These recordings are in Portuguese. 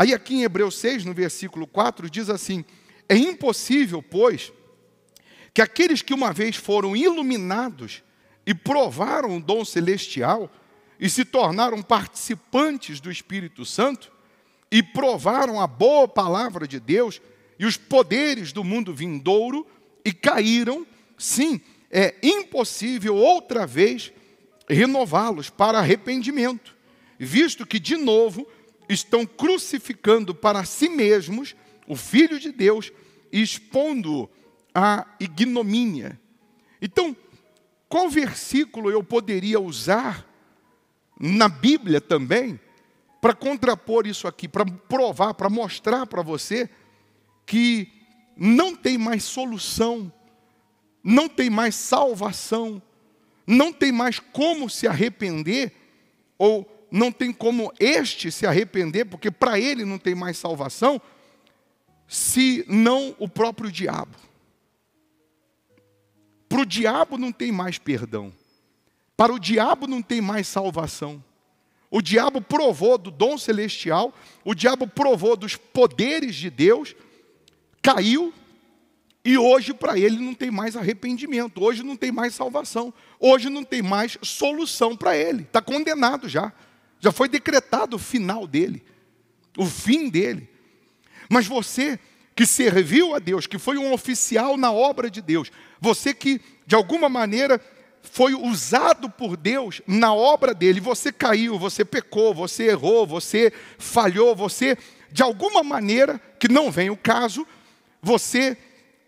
Aí aqui em Hebreus 6, no versículo 4, diz assim: é impossível, pois, que aqueles que uma vez foram iluminados e provaram o dom celestial e se tornaram participantes do Espírito Santo e provaram a boa palavra de Deus e os poderes do mundo vindouro e caíram, sim, é impossível outra vez renová-los para arrependimento, visto que de novo estão crucificando para si mesmos o Filho de Deus e expondo-o à ignomínia. Então, qual versículo eu poderia usar na Bíblia também para contrapor isso aqui, para provar, para mostrar para você que não tem mais solução, não tem mais salvação, não tem mais como se arrepender, ou não tem como este se arrepender, porque para ele não tem mais salvação, se não o próprio diabo. Para o diabo não tem mais perdão. Para o diabo não tem mais salvação. O diabo provou do dom celestial, o diabo provou dos poderes de Deus, caiu, e hoje para ele não tem mais arrependimento, hoje não tem mais salvação, hoje não tem mais solução para ele, está condenado já foi decretado o final dele, o fim dele. Mas você que serviu a Deus, que foi um oficial na obra de Deus, você que de alguma maneira foi usado por Deus na obra dele, você caiu, você pecou, você errou, você falhou, você de alguma maneira, que não vem o caso, você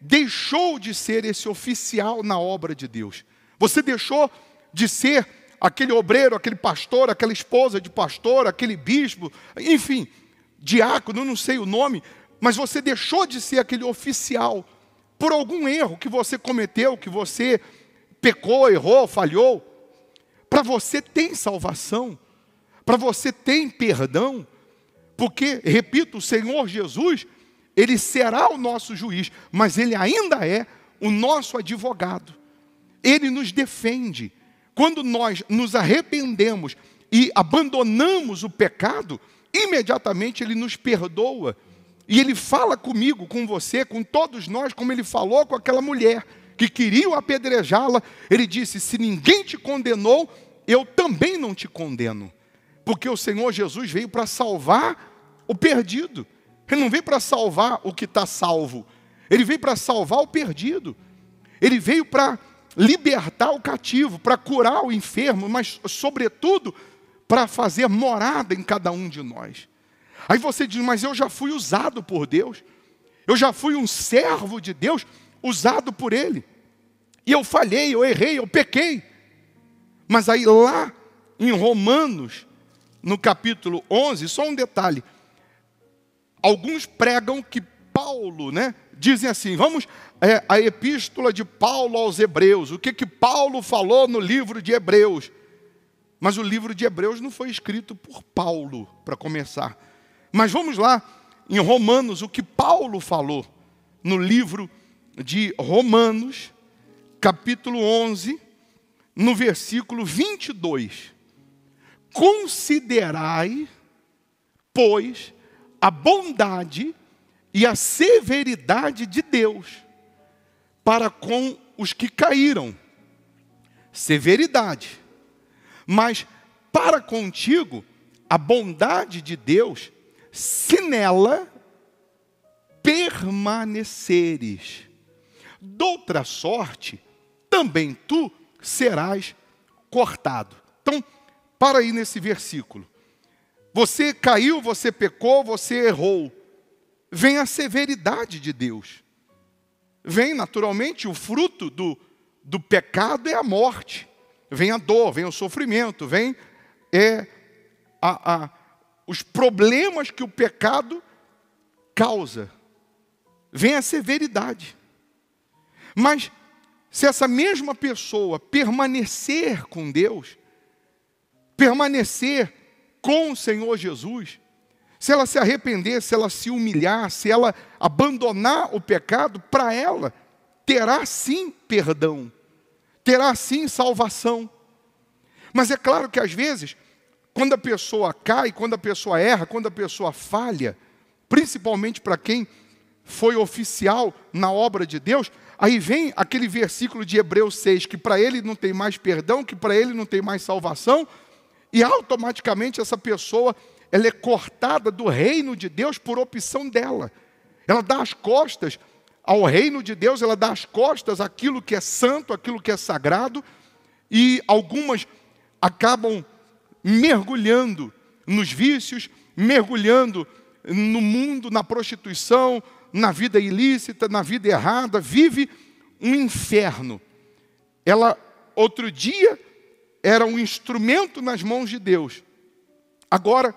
deixou de ser esse oficial na obra de Deus. Você deixou de ser aquele obreiro, aquele pastor, aquela esposa de pastor, aquele bispo, enfim, diácono, não sei o nome, mas você deixou de ser aquele oficial por algum erro que você cometeu, que você pecou, errou, falhou. Para você tem salvação, para você tem perdão, porque, repito, o Senhor Jesus, Ele será o nosso juiz, mas Ele ainda é o nosso advogado. Ele nos defende. Quando nós nos arrependemos e abandonamos o pecado, imediatamente Ele nos perdoa. E Ele fala comigo, com você, com todos nós, como Ele falou com aquela mulher que queriam apedrejá-la. Ele disse: se ninguém te condenou, eu também não te condeno. Porque o Senhor Jesus veio para salvar o perdido. Ele não veio para salvar o que está salvo. Ele veio para salvar o perdido. Ele veio para libertar o cativo, para curar o enfermo, mas, sobretudo, para fazer morada em cada um de nós. Aí você diz: mas eu já fui usado por Deus. Eu já fui um servo de Deus, usado por Ele. E eu falhei, eu errei, eu pequei. Mas aí lá em Romanos, no capítulo 11, só um detalhe. Alguns pregam que Paulo, dizem assim, a epístola de Paulo aos Hebreus, o que Paulo falou no livro de Hebreus. Mas o livro de Hebreus não foi escrito por Paulo, para começar. Mas vamos lá, em Romanos, o que Paulo falou no livro de Romanos, capítulo 11, no versículo 22. Considerai, pois, a bondade e a severidade de Deus para com os que caíram. Severidade. Mas para contigo, a bondade de Deus, se nela permaneceres. Doutra sorte, também tu serás cortado. Então, para aí nesse versículo. Você caiu, você pecou, você errou. Vem a severidade de Deus. Vem naturalmente o fruto do pecado é a morte. Vem a dor, vem o sofrimento, vem os problemas que o pecado causa. Vem a severidade. Mas se essa mesma pessoa permanecer com Deus, permanecer com o Senhor Jesus, se ela se arrepender, se ela se humilhar, se ela abandonar o pecado, para ela terá sim perdão, terá sim salvação. Mas é claro que às vezes quando a pessoa cai, quando a pessoa erra, quando a pessoa falha, principalmente para quem foi oficial na obra de Deus, aí vem aquele versículo de Hebreus 6, que para ele não tem mais perdão, que para ele não tem mais salvação, e automaticamente essa pessoa, ela é cortada do reino de Deus por opção dela. Ela dá as costas ao reino de Deus, ela dá as costas àquilo que é santo, àquilo que é sagrado, e algumas acabam mergulhando nos vícios, mergulhando no mundo, na prostituição, na vida ilícita, na vida errada, vive um inferno. Ela, outro dia, era um instrumento nas mãos de Deus. Agora,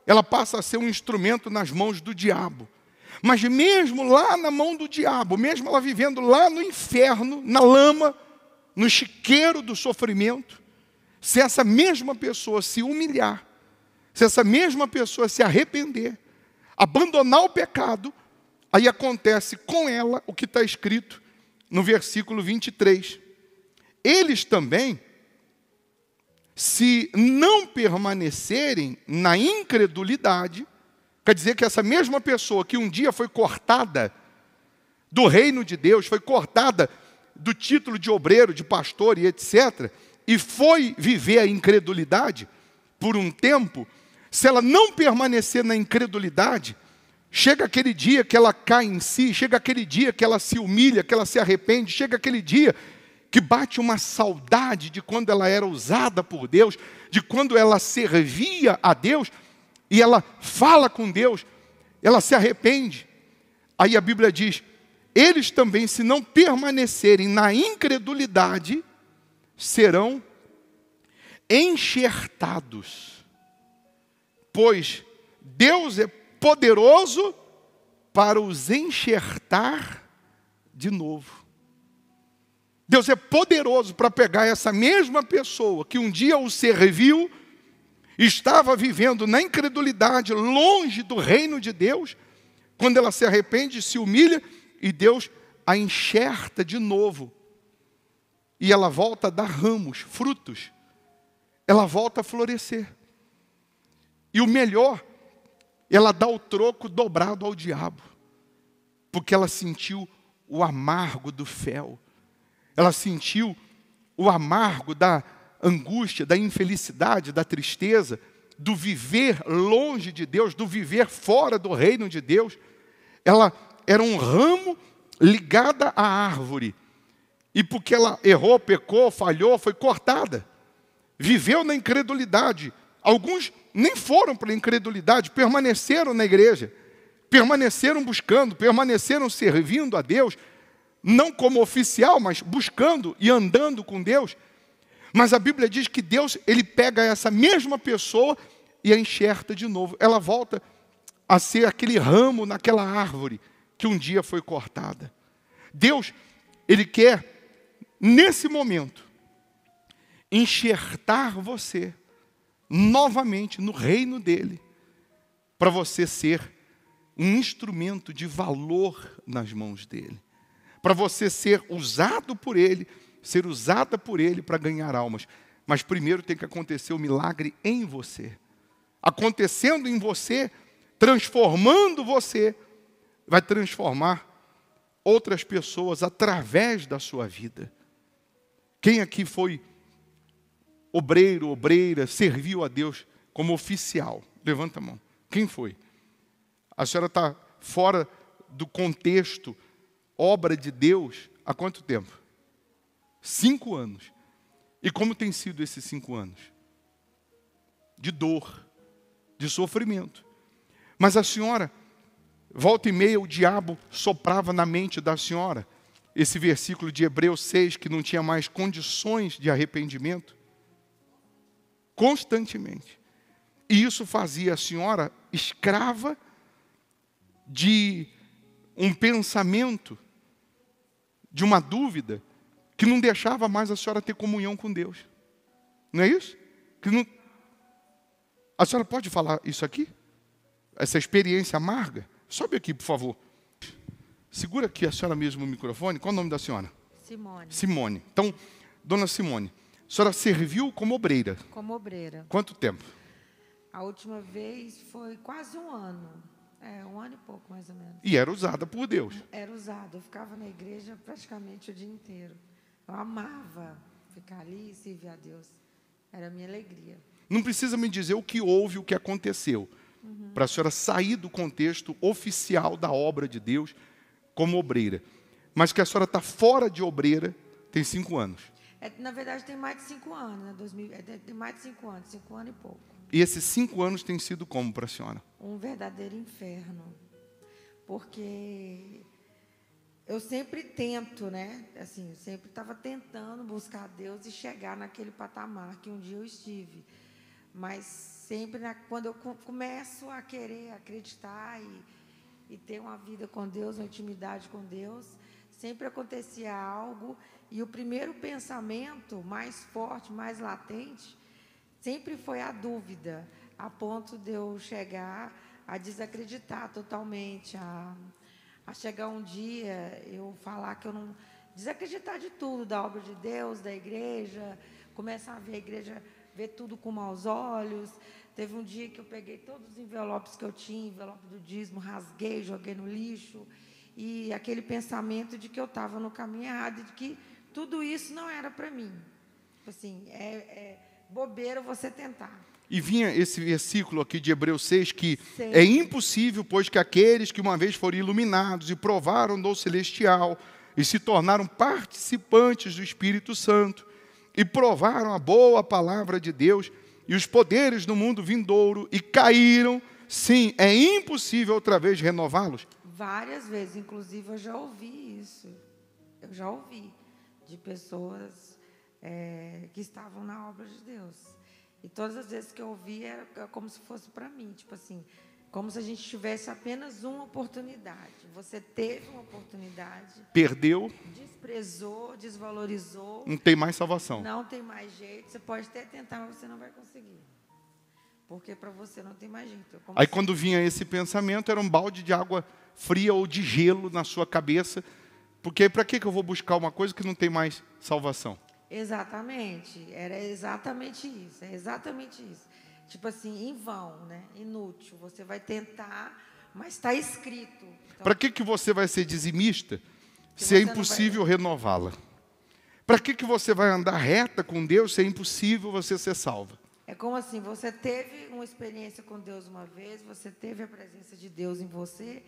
ela passa a ser um instrumento nas mãos do diabo. Mas mesmo lá na mão do diabo, mesmo ela vivendo lá no inferno, na lama, no chiqueiro do sofrimento, se essa mesma pessoa se humilhar, se essa mesma pessoa se arrepender, abandonar o pecado, aí acontece com ela o que está escrito no versículo 23. Eles também, se não permanecerem na incredulidade, quer dizer que essa mesma pessoa que um dia foi cortada do reino de Deus, foi cortada do título de obreiro, de pastor e etc., e foi viver a incredulidade por um tempo, se ela não permanecer na incredulidade, chega aquele dia que ela cai em si, chega aquele dia que ela se humilha, que ela se arrepende, chega aquele dia que bate uma saudade de quando ela era usada por Deus, de quando ela servia a Deus, e ela fala com Deus, ela se arrepende. Aí a Bíblia diz, eles também, se não permanecerem na incredulidade, serão enxertados. Pois Deus é poderoso para os enxertar de novo. Deus é poderoso para pegar essa mesma pessoa que um dia o serviu, estava vivendo na incredulidade, longe do reino de Deus, quando ela se arrepende, se humilha, e Deus a enxerta de novo. E ela volta a dar ramos, frutos. Ela volta a florescer. E o melhor, ela dá o troco dobrado ao diabo. Porque ela sentiu o amargo do fel. Ela sentiu o amargo da angústia, da infelicidade, da tristeza, do viver longe de Deus, do viver fora do reino de Deus. Ela era um ramo ligado à árvore. E porque ela errou, pecou, falhou, foi cortada. Viveu na incredulidade. Alguns nem foram para a incredulidade, permaneceram na igreja. Permaneceram buscando, permaneceram servindo a Deus. Não como oficial, mas buscando e andando com Deus. Mas a Bíblia diz que Deus, Ele pega essa mesma pessoa e a enxerta de novo. Ela volta a ser aquele ramo naquela árvore que um dia foi cortada. Deus, Ele quer, nesse momento, enxertar você novamente no reino dEle, para você ser um instrumento de valor nas mãos dEle, para você ser usado por Ele, ser usada por Ele para ganhar almas. Mas primeiro tem que acontecer o milagre em você. Acontecendo em você, transformando você, vai transformar outras pessoas através da sua vida. Quem aqui foi obreiro, obreira, serviu a Deus como oficial? Levanta a mão. Quem foi? A senhora está fora do contexto, obra de Deus, há quanto tempo? 5 anos. E como tem sido esses 5 anos? De dor, de sofrimento. Mas a senhora, volta e meia, o diabo soprava na mente da senhora esse versículo de Hebreus 6, que não tinha mais condições de arrependimento. Constantemente. E isso fazia a senhora escrava de um pensamento, de uma dúvida, que não deixava mais a senhora ter comunhão com Deus. Não é isso? Que não... A senhora pode falar isso aqui? Essa experiência amarga? Sobe aqui, por favor. Segura aqui a senhora mesmo o microfone. Qual é o nome da senhora? Simone. Simone. Então, dona Simone, a senhora serviu como obreira. Como obreira. Quanto tempo? A última vez foi quase um ano. 1 ano e pouco, mais ou menos. E era usada por Deus. Era usado. Eu ficava na igreja praticamente o dia inteiro. Eu amava ficar ali e servir a Deus. Era a minha alegria. Não precisa me dizer o que houve, o que aconteceu. Para a senhora sair do contexto oficial da obra de Deus como obreira. Mas que a senhora está fora de obreira tem 5 anos. Na verdade, tem mais de 5 anos. Né? Tem mais de 5 anos, 5 anos e pouco. E esses 5 anos têm sido como para a senhora? Um verdadeiro inferno. Porque eu sempre tento, né? Assim, eu sempre estava tentando buscar Deus e chegar naquele patamar que um dia eu estive. Mas sempre, quando eu começo a querer acreditar e ter uma vida com Deus, uma intimidade com Deus, sempre acontecia algo. E o primeiro pensamento mais forte, mais latente, sempre foi a dúvida, a ponto de eu chegar a desacreditar totalmente, a chegar um dia, eu falar que eu não... Desacreditar de tudo, da obra de Deus, da igreja, começar a ver a igreja, ver tudo com maus olhos. Teve um dia que eu peguei todos os envelopes que eu tinha, envelope do dízimo, rasguei, joguei no lixo, e aquele pensamento de que eu estava no caminho errado, e de que tudo isso não era para mim. Assim, bobeira você tentar. E vinha esse versículo aqui de Hebreus 6, que é impossível, pois que aqueles que uma vez foram iluminados e provaram do celestial e se tornaram participantes do Espírito Santo e provaram a boa palavra de Deus e os poderes do mundo vindouro e caíram, sim, é impossível outra vez renová-los? Várias vezes, inclusive eu já ouvi isso. Eu já ouvi de pessoas que estavam na obra de Deus. E todas as vezes que eu ouvi era como se fosse para mim, tipo assim, como se a gente tivesse apenas uma oportunidade. Você teve uma oportunidade, perdeu, desprezou, desvalorizou. Não tem mais salvação. Não tem mais jeito. Você pode até tentar, mas você não vai conseguir. Porque para você não tem mais jeito. Aí quando vinha esse pensamento, era um balde de água fria ou de gelo na sua cabeça. Porque para que eu vou buscar uma coisa que não tem mais salvação? Exatamente. Era exatamente isso. É exatamente isso. Tipo assim, em vão, né? Inútil. Você vai tentar, mas está escrito. Então, para que você vai ser dizimista se é impossível renová-la? Para que você vai andar reta com Deus se é impossível você ser salva? É como assim, você teve uma experiência com Deus uma vez, você teve a presença de Deus em você.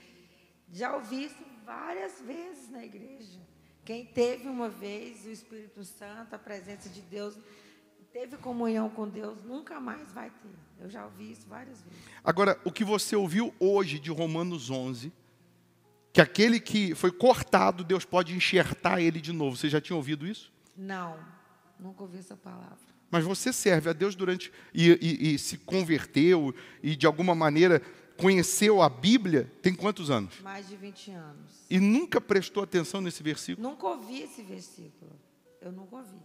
Já ouvi isso várias vezes na igreja. Quem teve uma vez o Espírito Santo, a presença de Deus, teve comunhão com Deus, nunca mais vai ter. Eu já ouvi isso várias vezes. Agora, o que você ouviu hoje de Romanos 11, que aquele que foi cortado, Deus pode enxertar ele de novo. Você já tinha ouvido isso? Não, nunca ouvi essa palavra. Mas você serve a Deus durante... E se converteu e, de alguma maneira, conheceu a Bíblia, tem quantos anos? Mais de 20 anos. E nunca prestou atenção nesse versículo? Nunca ouvi esse versículo. Eu nunca ouvi.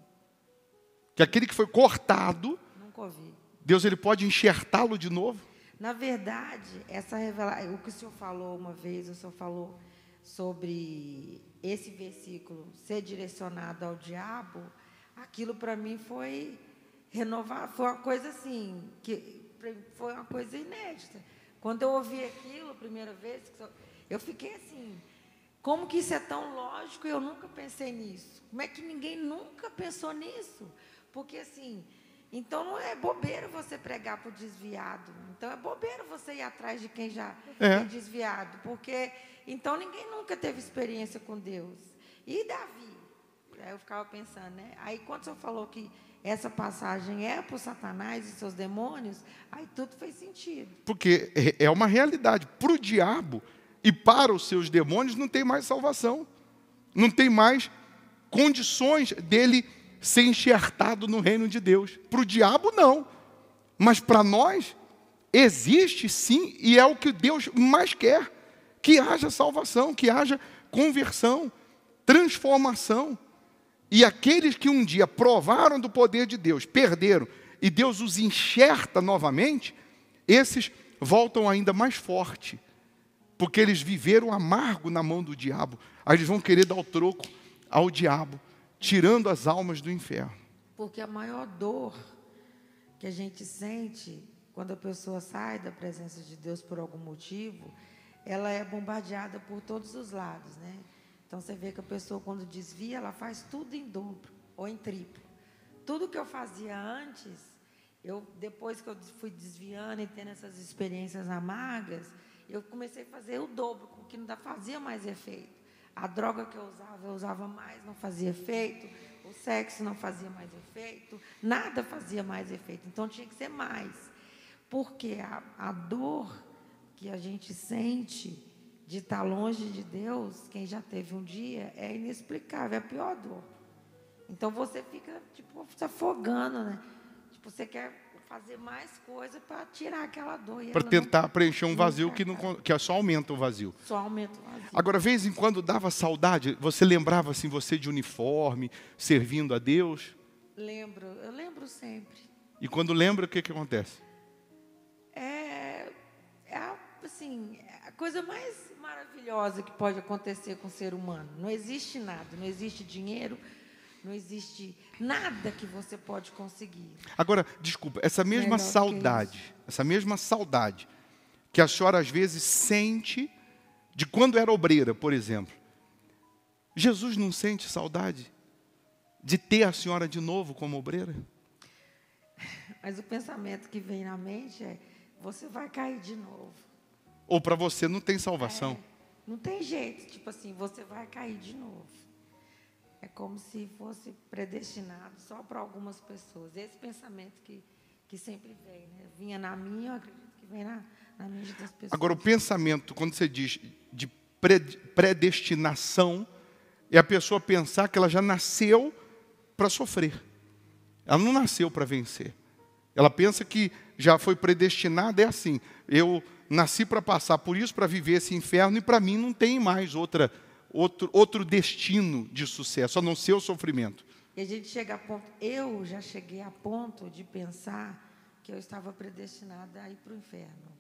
Que aquele que foi cortado, nunca ouvi. Deus ele pode enxertá-lo de novo? Na verdade, essa revelação, o que o senhor falou uma vez, o senhor falou sobre esse versículo ser direcionado ao diabo, aquilo para mim foi renovar, foi uma coisa assim, que foi uma coisa inédita. Quando eu ouvi aquilo a primeira vez, eu fiquei assim, como que isso é tão lógico e eu nunca pensei nisso? Como é que ninguém nunca pensou nisso? Porque assim, então não é bobeira você pregar para o desviado. Então é bobeira você ir atrás de quem já é desviado. Porque então ninguém nunca teve experiência com Deus. E Davi? Aí eu ficava pensando, né? Aí quando o senhor falou que essa passagem é para o Satanás e seus demônios, aí tudo fez sentido. Porque é uma realidade. Para o diabo e para os seus demônios não tem mais salvação. Não tem mais condições dele ser enxertado no reino de Deus. Para o diabo, não. Mas para nós, existe sim, e é o que Deus mais quer. Que haja salvação, que haja conversão, transformação. E aqueles que um dia provaram do poder de Deus, perderam, e Deus os enxerta novamente, esses voltam ainda mais forte, porque eles viveram amargo na mão do diabo. Aí eles vão querer dar o troco ao diabo, tirando as almas do inferno. Porque a maior dor que a gente sente quando a pessoa sai da presença de Deus por algum motivo, ela é bombardeada por todos os lados, né? Então, você vê que a pessoa, quando desvia, ela faz tudo em dobro ou em triplo. Tudo que eu fazia antes, depois que eu fui desviando e tendo essas experiências amargas, eu comecei a fazer o dobro, o que não fazia mais efeito. A droga que eu usava mais, não fazia efeito. O sexo não fazia mais efeito. Nada fazia mais efeito. Então, tinha que ser mais. Porque a dor que a gente sente de estar longe de Deus, quem já teve um dia, é inexplicável, é a pior dor. Então, você fica, tipo, se afogando, né? Tipo, você quer fazer mais coisa para tirar aquela dor. Para tentar preencher um vazio que só aumenta o vazio. Só aumenta o vazio. Agora, de vez em quando dava saudade, você lembrava assim, você de uniforme, servindo a Deus? Eu lembro sempre. E quando lembra, o que acontece? Assim, a coisa mais maravilhosa que pode acontecer com o ser humano. Não existe nada, não existe dinheiro, não existe nada que você pode conseguir. Agora, desculpa, essa mesma saudade que a senhora às vezes sente de quando era obreira, por exemplo. Jesus não sente saudade de ter a senhora de novo como obreira? Mas o pensamento que vem na mente é: você vai cair de novo. Ou para você não tem salvação? Não tem jeito, tipo assim, você vai cair de novo. É como se fosse predestinado só para algumas pessoas. Esse pensamento que sempre vem, né? Vinha na minha, eu acredito que vem na mente das pessoas. Agora, o pensamento, quando você diz de predestinação, é a pessoa pensar que ela já nasceu para sofrer. Ela não nasceu para vencer. Ela pensa que já foi predestinada, é assim, eu nasci para passar por isso, para viver esse inferno, e para mim não tem mais outro destino de sucesso, a não ser o sofrimento. E a gente chega a ponto, eu já cheguei a ponto de pensar que eu estava predestinada a ir para o inferno.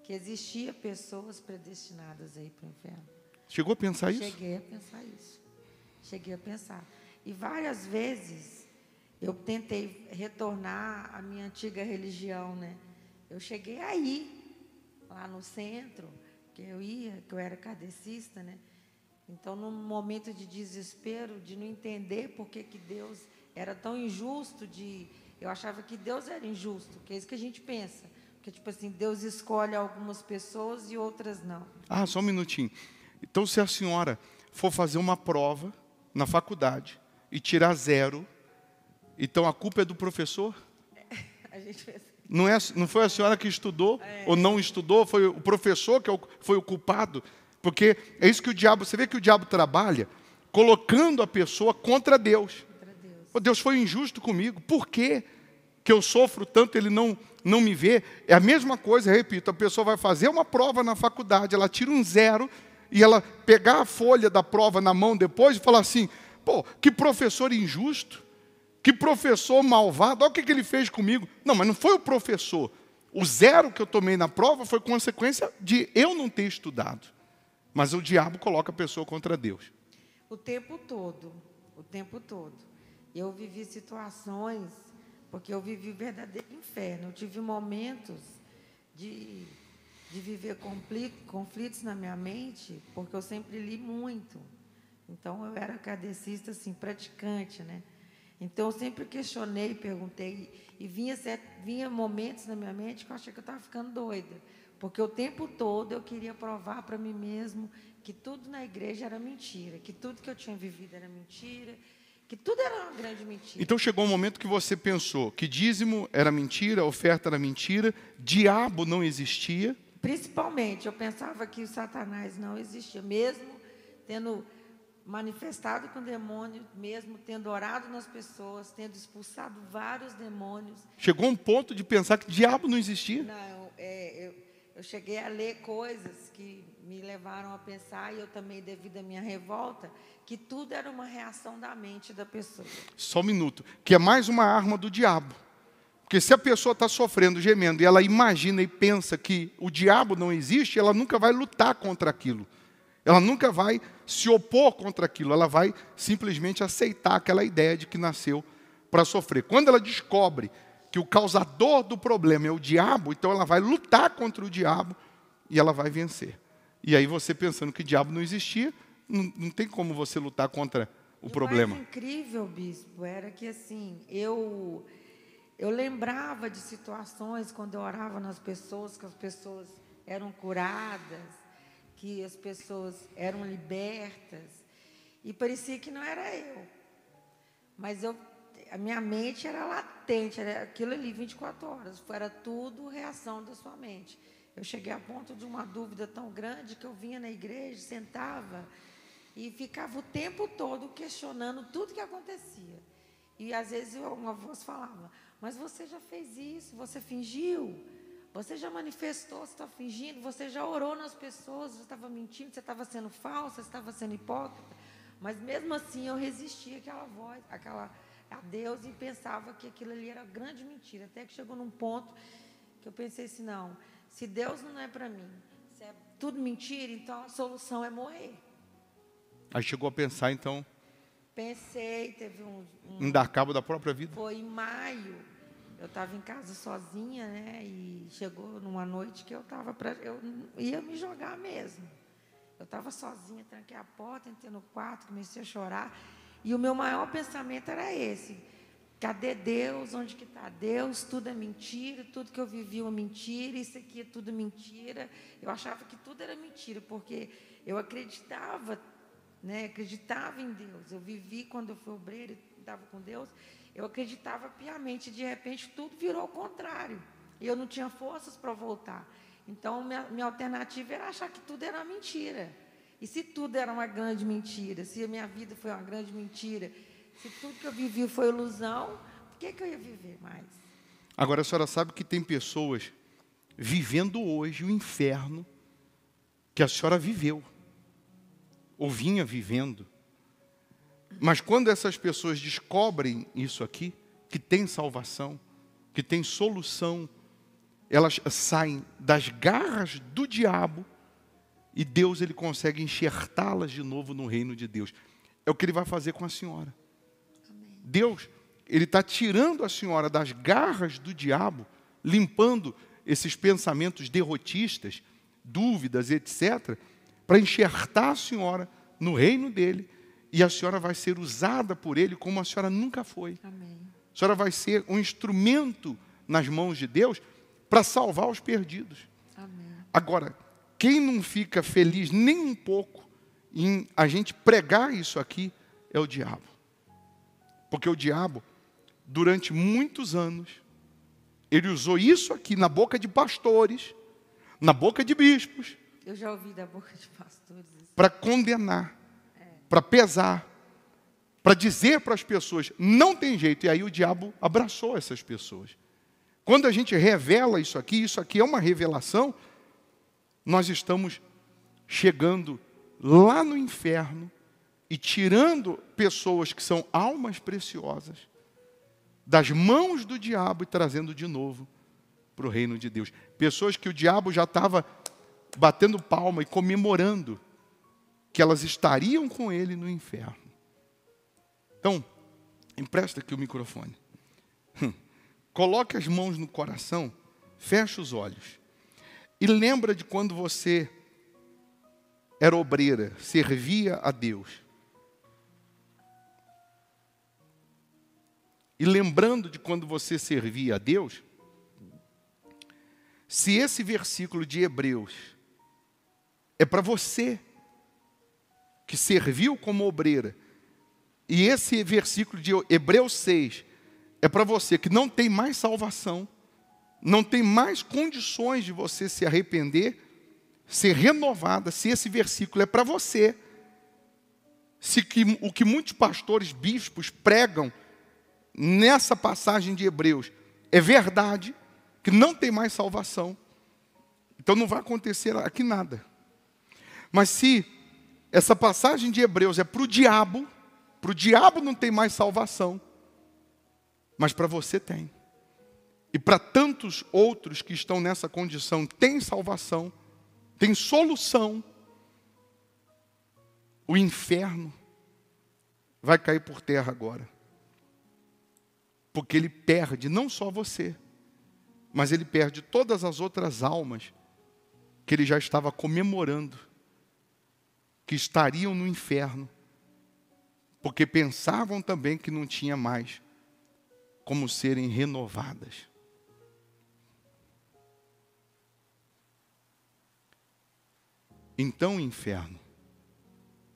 Que existia pessoas predestinadas a ir para o inferno. Chegou a pensar isso? Cheguei a pensar isso. Cheguei a pensar. E várias vezes eu tentei retornar à minha antiga religião, né? Eu cheguei aí, lá no centro, que eu era kardecista, né? Então, num momento de desespero, de não entender por que Deus era tão injusto, eu achava que Deus era injusto, que é isso que a gente pensa. Porque, tipo assim, Deus escolhe algumas pessoas e outras não. Ah, só um minutinho. Então, se a senhora for fazer uma prova na faculdade e tirar 0, então a culpa é do professor? A gente pensa. Não foi a senhora que estudou ou não estudou, foi o professor que foi o culpado. Porque é isso que o diabo, você vê que o diabo trabalha colocando a pessoa contra Deus. Oh, Deus foi injusto comigo, por quê que eu sofro tanto, ele não me vê? É a mesma coisa, repito, a pessoa vai fazer uma prova na faculdade, ela tira um 0 e ela pegar a folha da prova na mão depois e falar assim: pô, que professor injusto, que professor malvado, olha o que ele fez comigo. Não, mas não foi o professor. O 0 que eu tomei na prova foi consequência de eu não ter estudado. Mas o diabo coloca a pessoa contra Deus. O tempo todo. Eu vivi situações, porque eu vivi o verdadeiro inferno. Eu tive momentos de viver conflitos na minha mente, porque eu sempre li muito. Então, eu era kardecista, assim, praticante, né? Então, eu sempre questionei, perguntei, e vinha momentos na minha mente que eu achei que eu estava ficando doida. Porque o tempo todo eu queria provar para mim mesmo que tudo na igreja era mentira, que tudo que eu tinha vivido era mentira, que tudo era uma grande mentira. Então chegou um momento que você pensou que dízimo era mentira, oferta era mentira, diabo não existia. Principalmente, eu pensava que o Satanás não existia, mesmo tendo manifestado com demônio, mesmo tendo orado nas pessoas, tendo expulsado vários demônios. Chegou um ponto de pensar que diabo não existia? Não, eu cheguei a ler coisas que me levaram a pensar, e eu também, devido à minha revolta, que tudo era uma reação da mente da pessoa. Só um minuto, que é mais uma arma do diabo. Porque se a pessoa está sofrendo, gemendo, e ela imagina e pensa que o diabo não existe, ela nunca vai lutar contra aquilo. Ela nunca vai se opor contra aquilo, ela vai simplesmente aceitar aquela ideia de que nasceu para sofrer. Quando ela descobre que o causador do problema é o diabo, então ela vai lutar contra o diabo e ela vai vencer. E aí você pensando que o diabo não existia, não tem como você lutar contra o problema. O mais incrível, bispo, era que assim, eu lembrava de situações quando eu orava nas pessoas, que as pessoas eram curadas, que as pessoas eram libertas, e parecia que não era eu. Mas a minha mente era latente, era aquilo ali 24 horas, era tudo reação da sua mente. Eu cheguei a ponto de uma dúvida tão grande que eu vinha na igreja, sentava e ficava o tempo todo questionando tudo que acontecia. E às vezes uma voz falava, mas você já fez isso, você fingiu, você já manifestou, você está fingindo, você já orou nas pessoas, você estava mentindo, você estava sendo falsa, você estava sendo hipócrita. Mas mesmo assim eu resistia àquela voz, a Deus, e pensava que aquilo ali era grande mentira. Até que chegou num ponto que eu pensei assim, não, se Deus não é para mim, se é tudo mentira, então a solução é morrer. Aí chegou a pensar, então, Pensei, teve em dar cabo da própria vida? Foi em maio, eu estava em casa sozinha, né? E chegou numa noite que eu ia me jogar mesmo. Eu estava sozinha, tranquei a porta, entrei no quarto, comecei a chorar. E o meu maior pensamento era esse: cadê Deus? Onde que está Deus? Tudo é mentira, tudo que eu vivi é uma mentira, isso aqui é tudo mentira. Eu achava que tudo era mentira, porque eu acreditava, né? Acreditava em Deus. Eu vivi quando eu fui obreira e estava com Deus, eu acreditava piamente. De repente, tudo virou ao contrário. E eu não tinha forças para voltar. Então, minha alternativa era achar que tudo era mentira. E se tudo era uma grande mentira, se a minha vida foi uma grande mentira, se tudo que eu vivi foi ilusão, por que eu ia viver mais? Agora, a senhora sabe que tem pessoas vivendo hoje o inferno que a senhora viveu, ou vinha vivendo. Mas quando essas pessoas descobrem isso aqui, que tem salvação, que tem solução, elas saem das garras do diabo e Deus, ele consegue enxertá-las de novo no reino de Deus. É o que ele vai fazer com a senhora. Amém. Deus, ele está tirando a senhora das garras do diabo, limpando esses pensamentos derrotistas, dúvidas, etc., para enxertar a senhora no reino dele, e a senhora vai ser usada por ele como a senhora nunca foi. Amém. A senhora vai ser um instrumento nas mãos de Deus para salvar os perdidos. Amém. Agora, quem não fica feliz nem um pouco em a gente pregar isso aqui é o diabo. Porque o diabo, durante muitos anos, ele usou isso aqui na boca de pastores, na boca de bispos, Eu já ouvi da boca de pastores isso. para condenar, para pesar, para dizer para as pessoas, não tem jeito. E aí o diabo abraçou essas pessoas. Quando a gente revela isso aqui é uma revelação, nós estamos chegando lá no inferno e tirando pessoas que são almas preciosas das mãos do diabo e trazendo de novo para o reino de Deus. Pessoas que o diabo já estava batendo palma e comemorando que elas estariam com ele no inferno. Então, empresta aqui o microfone. Coloque as mãos no coração, feche os olhos. E lembra de quando você era obreira, servia a Deus. E lembrando de quando você servia a Deus, se esse versículo de Hebreus é para você que serviu como obreira, e esse versículo de Hebreus 6 é para você que não tem mais salvação, não tem mais condições de você se arrepender, ser renovada, se esse versículo é para você, o que muitos pastores, bispos pregam nessa passagem de Hebreus é verdade, que não tem mais salvação, então não vai acontecer aqui nada. Mas se essa passagem de Hebreus é para o diabo não tem mais salvação, mas para você tem. E para tantos outros que estão nessa condição, tem salvação, tem solução. O inferno vai cair por terra agora. Porque ele perde não só você, mas ele perde todas as outras almas que ele já estava comemorando, que estariam no inferno, porque pensavam também que não tinha mais como serem renovadas. Então, inferno,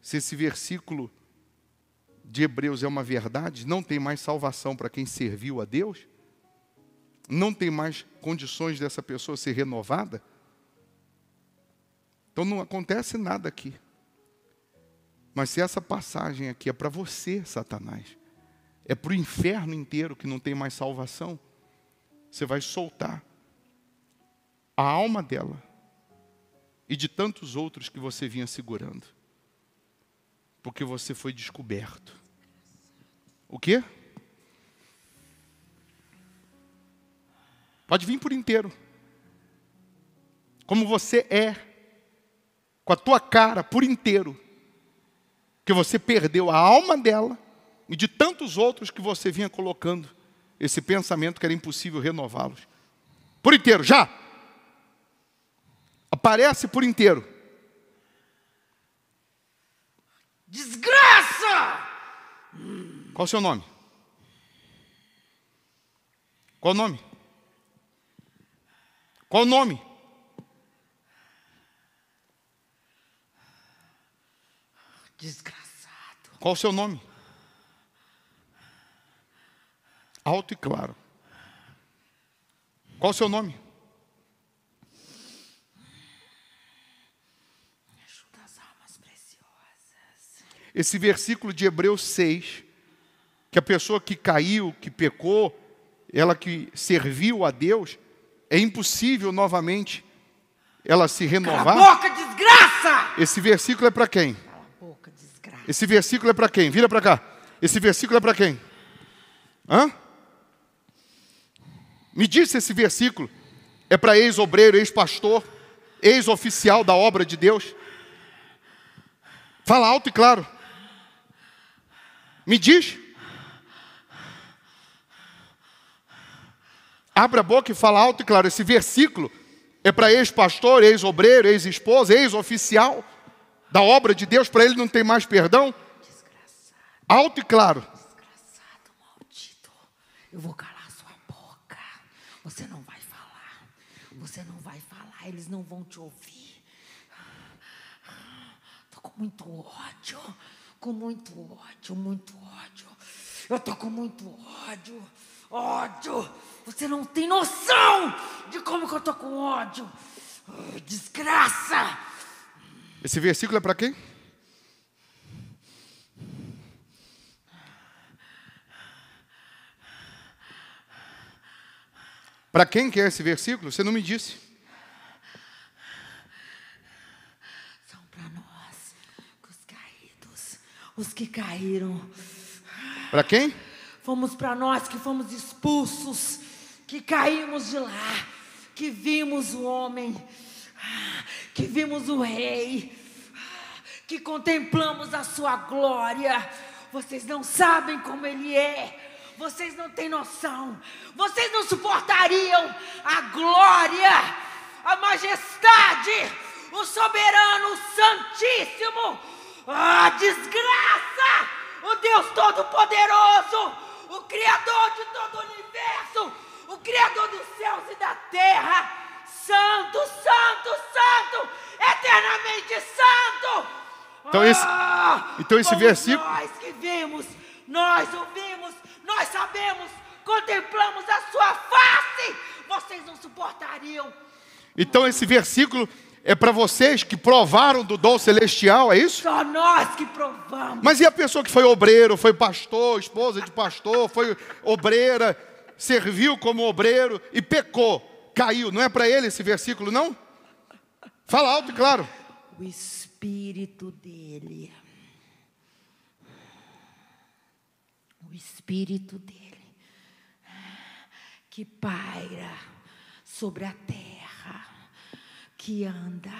se esse versículo de Hebreus é uma verdade, não tem mais salvação para quem serviu a Deus, não tem mais condições dessa pessoa ser renovada, então não acontece nada aqui. Mas se essa passagem aqui é para você, Satanás, é para o inferno inteiro que não tem mais salvação, você vai soltar a alma dela e de tantos outros que você vinha segurando. Porque você foi descoberto. O quê? Pode vir por inteiro. Como você é, com a tua cara por inteiro. Que você perdeu a alma dela e de tantos outros que você vinha colocando esse pensamento que era impossível renová-los. Por inteiro, já! Aparece por inteiro. Desgraça! Qual o seu nome? Qual o nome? Qual o nome? Desgraçado. Qual o seu nome? Alto e claro. Qual o seu nome? Ajuda as almas preciosas. Esse versículo de Hebreus 6, que a pessoa que caiu, que pecou, ela que serviu a Deus, é impossível novamente ela se renovar. Cala a boca, desgraça! Esse versículo é para quem? Cala a boca, desgraça. Esse versículo é para quem? Vira para cá. Esse versículo é para quem? Hã? Me diz se esse versículo é para ex-obreiro, ex-pastor, ex-oficial da obra de Deus. Fala alto e claro. Me diz. Abre a boca e fala alto e claro. Esse versículo é para ex-pastor, ex-obreiro, ex-esposa, ex-oficial da obra de Deus. Para ele não tem mais perdão. Desgraçado. Alto e claro. Desgraçado, maldito. Eu vou calar sua boca. Você não vai falar. Você não vai falar. Eles não vão te ouvir. Tô com muito ódio. Com muito ódio, muito ódio. Eu tô com muito ódio. Ódio. Você não tem noção de como que eu tô com ódio. Desgraça. Esse versículo é para quem? Para quem que é esse versículo? Você não me disse. São para nós, os caídos, os que caíram. Para quem? Fomos para nós que fomos expulsos, que caímos de lá, que vimos o homem, que vimos o rei, que contemplamos a sua glória. Vocês não sabem como ele é. Vocês não têm noção. Vocês não suportariam a glória, a majestade, o soberano, o santíssimo, a desgraça, o Deus todo-poderoso, o Criador de todo o universo, o Criador dos céus e da terra. Santo, santo, santo, eternamente santo. Então esse versículo... Nós que vimos, nós ouvimos, nós sabemos, contemplamos a sua face. Vocês não suportariam. Então esse versículo é para vocês que provaram do dom celestial, é isso? Só nós que provamos. Mas e a pessoa que foi obreiro, foi pastor, esposa de pastor, foi obreira, serviu como obreiro e pecou, caiu? Não é para ele esse versículo, não? Fala alto e claro. O Espírito dele. O Espírito dele que paira sobre a terra, que anda,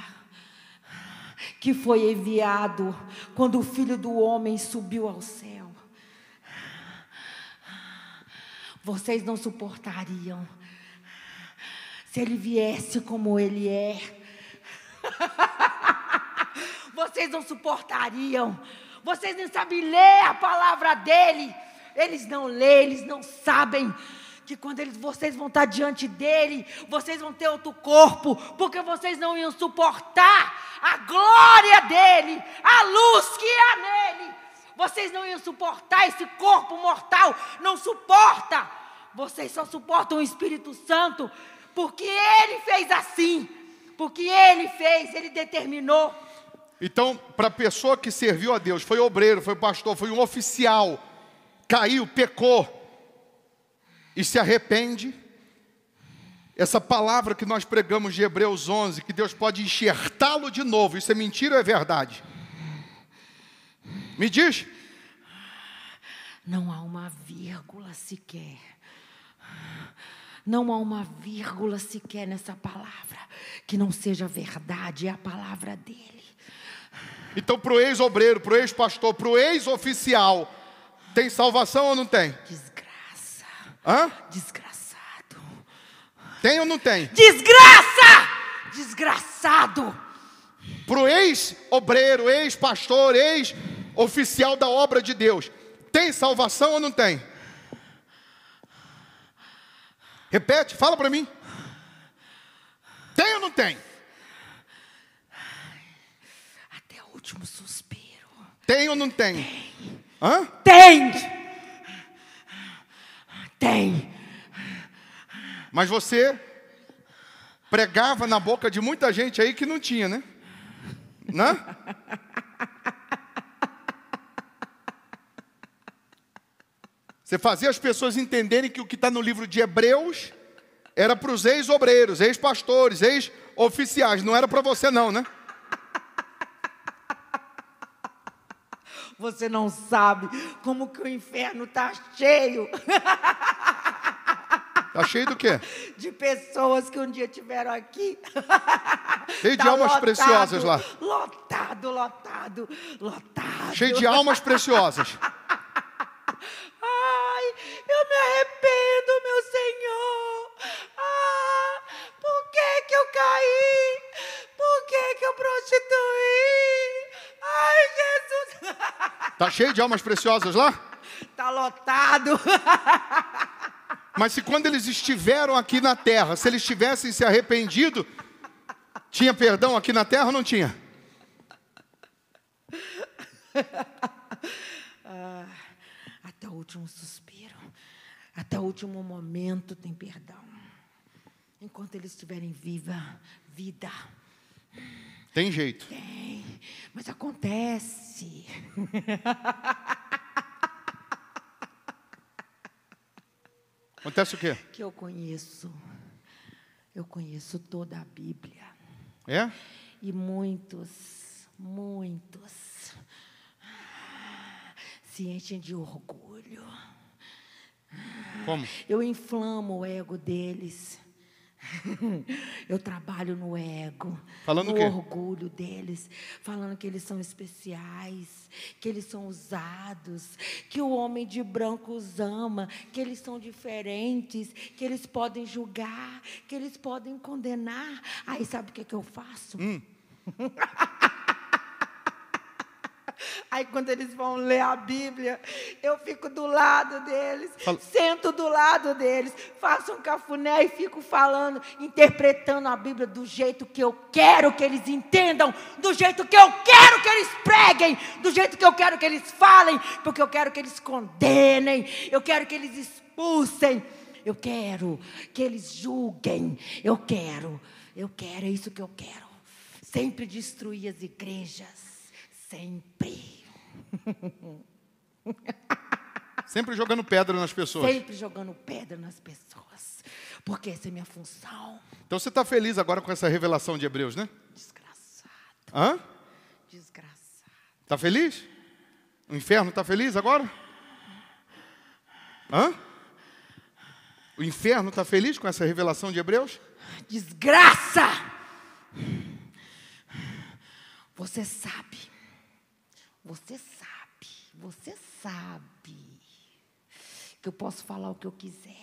que foi enviado quando o Filho do Homem subiu ao céu. vocês não suportariam se ele viesse como ele é. Vocês não suportariam. Vocês nem sabem ler a palavra dele. Eles não leem, eles não sabem que quando vocês vão estar diante dele, vocês vão ter outro corpo, porque vocês não iam suportar a glória dele, a luz que há nele. Vocês não iam suportar esse corpo mortal, não suporta. Vocês só suportam o Espírito Santo, porque ele fez assim, porque ele fez, ele determinou. Então, para a pessoa que serviu a Deus, foi obreiro, foi pastor, foi um oficial, caiu, pecou, e se arrepende, essa palavra que nós pregamos de Hebreus 11, que Deus pode enxertá-lo de novo, isso é mentira ou é verdade? Me diz. Não há uma vírgula sequer. Não há uma vírgula sequer nessa palavra que não seja verdade, é a palavra dele. Então, para o ex-obreiro, para o ex-pastor, para o ex-oficial, tem salvação ou não tem? Desgraça. Hã? Desgraçado. Tem ou não tem? Desgraça! Desgraçado. Para o ex-obreiro, ex-pastor, ex-oficial da obra de Deus, tem salvação ou não tem? Repete, fala para mim. Tem ou não tem? Até o último suspiro. Tem ou não tem? Tem. Hã? Tem. Tem. Mas você pregava na boca de muita gente aí que não tinha, né? Né? Você fazia as pessoas entenderem que o que está no livro de Hebreus era para os ex-obreiros, ex-pastores, ex-oficiais. Não era para você não, né? Você não sabe como que o inferno está cheio. Está cheio do quê? De pessoas que um dia tiveram aqui. Cheio de almas preciosas lá. Lotado, lotado, lotado. Cheio de almas preciosas. Ai, eu me arrependo, meu Senhor. Ah, por que eu caí? Por que eu prostituí? Ai, Jesus. Está cheio de almas preciosas lá? Está lotado. Mas se quando eles estiveram aqui na terra, se eles tivessem se arrependido, tinha perdão aqui na terra ou não tinha? Até o último suspiro, até o último momento tem perdão. Enquanto eles estiverem vida. Tem jeito. Tem, mas acontece. Acontece o quê? Que eu conheço toda a Bíblia. É? E muitos se enchem de orgulho. Como? Eu inflamo o ego deles. Eu trabalho no ego, Falando no o quê? orgulho deles, falando que eles são especiais, que eles são usados, que o homem de branco os ama, que eles são diferentes, que eles podem julgar, que eles podem condenar. Aí sabe o que eu faço? Aí quando eles vão ler a Bíblia, eu fico do lado deles, sento do lado deles, faço um cafuné e fico falando, interpretando a Bíblia do jeito que eu quero que eles entendam, do jeito que eu quero que eles preguem, do jeito que eu quero que eles falem, porque eu quero que eles condenem, eu quero que eles expulsem, eu quero que eles julguem, eu quero, é isso que eu quero. Sempre destruir as igrejas. Sempre. Sempre jogando pedra nas pessoas. Sempre jogando pedra nas pessoas. Porque essa é minha função. Então você está feliz agora com essa revelação de Hebreus, né? Desgraçado. Hã? Desgraçado. Está feliz? O inferno está feliz agora? Hã? O inferno está feliz com essa revelação de Hebreus? Desgraça! Você sabe que eu posso falar o que eu quiser.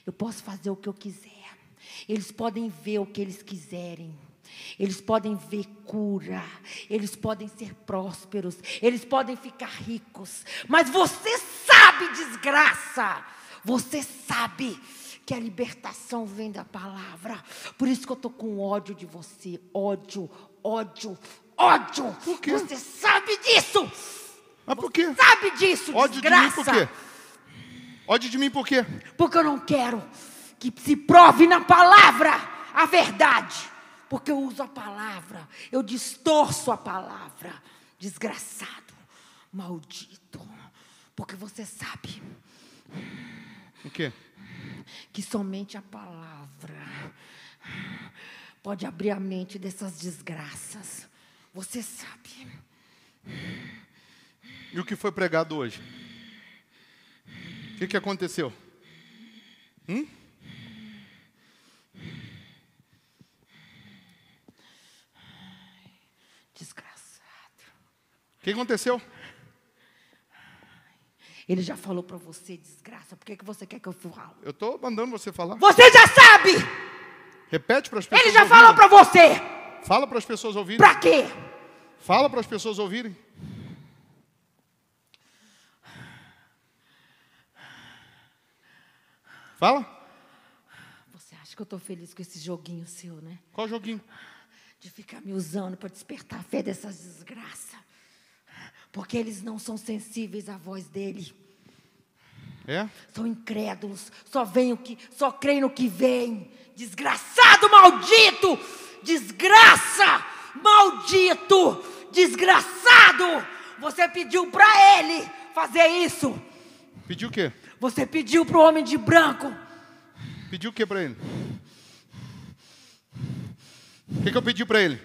Eu posso fazer o que eu quiser. Eles podem ver o que eles quiserem. Eles podem ver cura. Eles podem ser prósperos. Eles podem ficar ricos. Mas você sabe, desgraça. Você sabe que a libertação vem da palavra. Por isso que eu estou com ódio de você. Ódio. Por quê? Você sabe disso. Mas por quê? Sabe disso, Ódio desgraça. de mim por quê? Ódio de mim por quê? Porque eu não quero que se prove na palavra a verdade. Porque eu uso a palavra, eu distorço a palavra. Desgraçado, maldito. Porque você sabe. O quê? Que somente a palavra pode abrir a mente dessas desgraças. Você sabe. E o que foi pregado hoje? O que aconteceu? Desgraçado. O que aconteceu? Ele já falou para você, desgraça. Por que você quer que eu fale? Eu estou mandando você falar. Você já sabe! Repete para as pessoas Ele já ouvirem. falou para você! Fala para as pessoas ouvirem. Para quê? Fala para as pessoas ouvirem. Fala. Você acha que eu estou feliz com esse joguinho seu, né? Qual joguinho? De ficar me usando para despertar a fé dessas desgraças. Porque eles não são sensíveis à voz dele. É? São incrédulos. Só creem no que vem. Desgraçado, maldito! Desgraça! Maldito! Desgraçado! Você pediu para ele fazer isso. Pediu o quê? Você pediu para o homem de branco. Pediu o quê para ele? O que eu pedi para ele?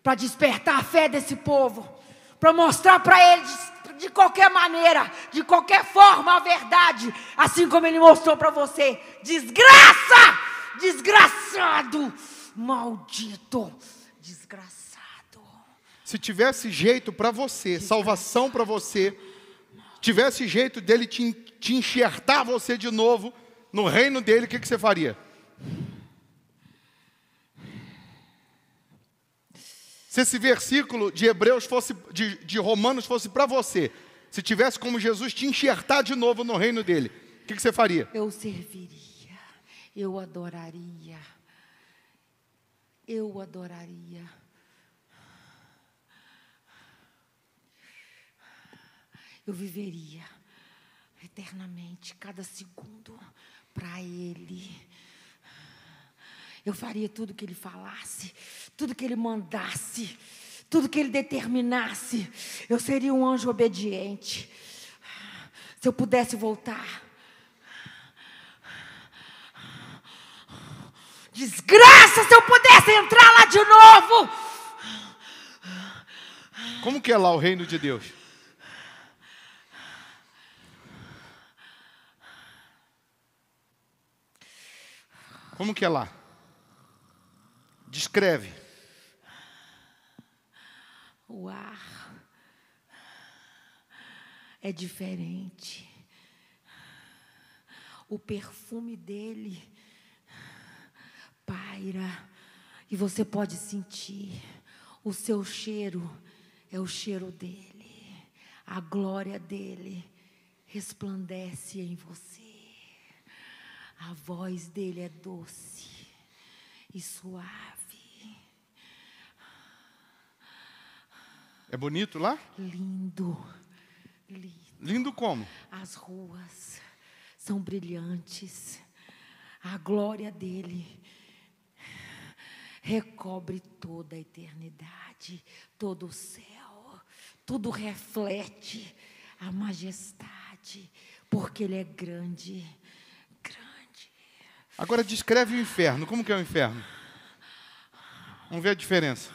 Para despertar a fé desse povo. Para mostrar para eles de qualquer maneira, de qualquer forma a verdade. Assim como ele mostrou para você. Desgraça! Desgraçado! Maldito! Desgraçado! Se tivesse jeito para você, salvação para você, tivesse jeito dele te enxertar você de novo no reino dele, o que você faria? Se esse versículo de Hebreus fosse, de Romanos fosse para você, se tivesse como Jesus te enxertar de novo no reino dele, o que você faria? Eu serviria, eu adoraria, eu viveria eternamente, cada segundo, para Ele. Eu faria tudo que Ele falasse, tudo que Ele mandasse, tudo que Ele determinasse. Eu seria um anjo obediente. Se eu pudesse voltar. Desgraça, se eu pudesse entrar lá de novo. Como que é lá o reino de Deus? Como que é lá? Descreve. O ar é diferente. O perfume dele paira e você pode sentir. O seu cheiro é o cheiro dele. A glória dele resplandece em você. A voz dele é doce e suave. É bonito lá? Lindo, lindo. Lindo como? As ruas são brilhantes. A glória dele recobre toda a eternidade, todo o céu. Tudo reflete a majestade, porque ele é grande. Agora descreve o inferno. Como que é o inferno? Vamos ver a diferença.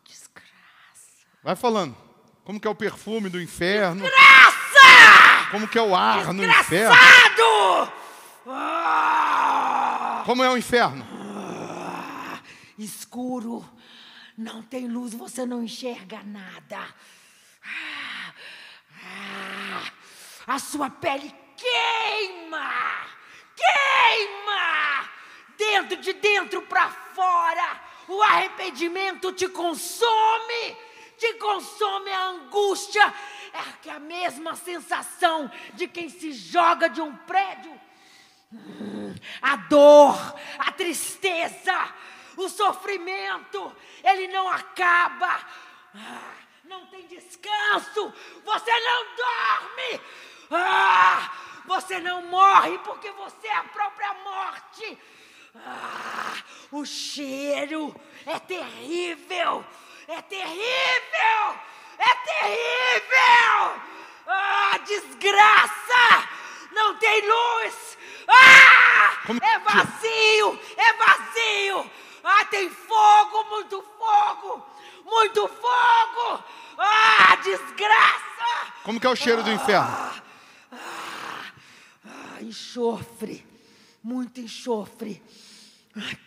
Desgraça. Vai falando. Como que é o perfume do inferno? Desgraça! Como que é o ar no inferno? Desgraçado! Como é o inferno? Escuro. Não tem luz, você não enxerga nada. a sua pele queima, queima, de dentro para fora. O arrependimento te consome a angústia. É a mesma sensação de quem se joga de um prédio. A dor, a tristeza, o sofrimento, ele não acaba. Não tem descanso. Você não dorme. Você não morre porque você é a própria morte. O cheiro é terrível. É terrível. É terrível. Desgraça. Não tem luz. É vazio. É vazio. Tem fogo, muito fogo. Muito fogo. Desgraça. Como que é o cheiro do inferno? Enxofre. Muito enxofre.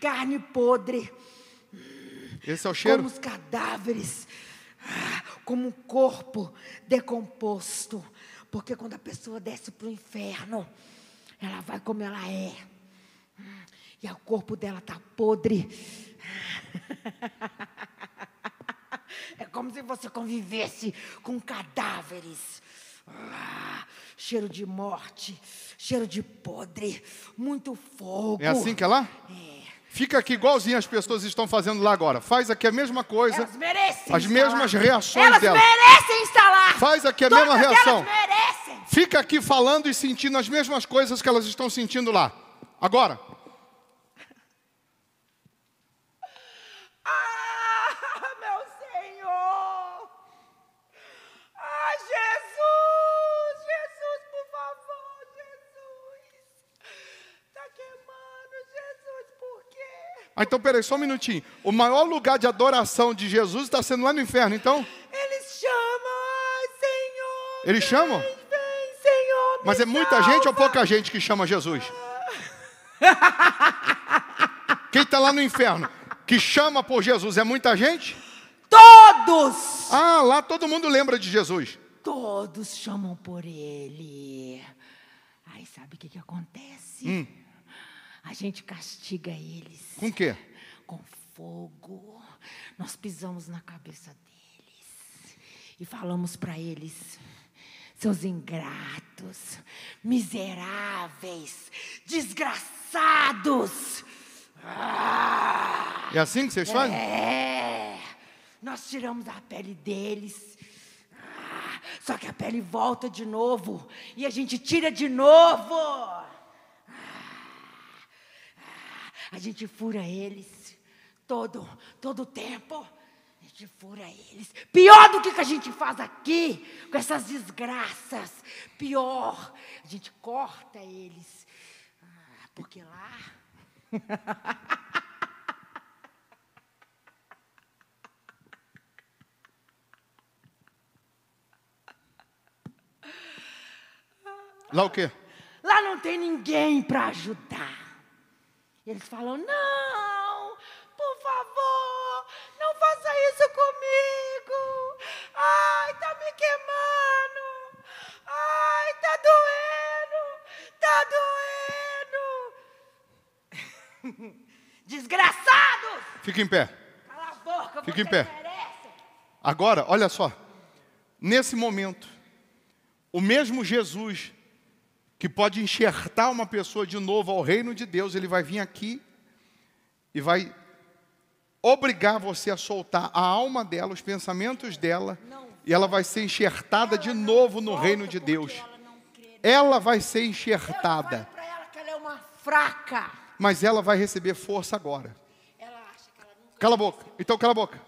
Carne podre. Esse é o cheiro? Como os cadáveres. Como um corpo decomposto. Porque quando a pessoa desce para o inferno, ela vai como ela é. E o corpo dela está podre. É como se você convivesse com cadáveres. Cheiro de morte, cheiro de podre, muito fogo. É assim que é lá? É. Fica aqui igualzinho as pessoas estão fazendo lá agora. Faz aqui a mesma coisa. Elas merecem as instalar. Mesmas reações elas delas. Merecem instalar. Faz aqui a Todas mesma reação. Elas merecem. Fica aqui falando e sentindo as mesmas coisas que elas estão sentindo lá. Agora. Meu Senhor. Jesus. Jesus, por favor, Jesus. Está queimando, Jesus, por quê? Então, peraí, só um minutinho. O maior lugar de adoração de Jesus está sendo lá no inferno, então? Eles chamam, Senhor. Eles chamam? Vem, Senhor. Mas é muita gente ou pouca gente que chama Jesus? Quem está lá no inferno, que chama por Jesus, é muita gente? Todos! Lá todo mundo lembra de Jesus. Todos chamam por ele. Aí sabe o que acontece? A gente castiga eles. Com o quê? Com fogo. Nós pisamos na cabeça deles e falamos para eles: seus ingratos, miseráveis, desgraçados. É assim que vocês fazem? Nós tiramos a pele deles. Só que a pele volta de novo. E a gente tira de novo. A gente fura eles. Todo o tempo. A gente fura eles. Pior do que a gente faz aqui. Com essas desgraças. Pior. A gente corta eles. Porque lá... Lá o quê? Lá não tem ninguém para ajudar. Eles falam: não, por favor, não faça isso comigo. Ai, tá me queimando. Ai, tá doendo. Desgraçados! Fica em pé. Cala a boca, Fica em vocês pé. merecem. Agora, olha só. Nesse momento, o mesmo Jesus que pode enxertar uma pessoa de novo ao reino de Deus, ele vai vir aqui e vai obrigar você a soltar a alma dela, os pensamentos dela, e ela vai ser enxertada de novo no reino de Deus. Ela vai ser enxertada. Eu falo para ela que ela é uma fraca. Mas ela vai receber força agora. Ela acha que ela nunca... Cala a boca. Então cala a boca.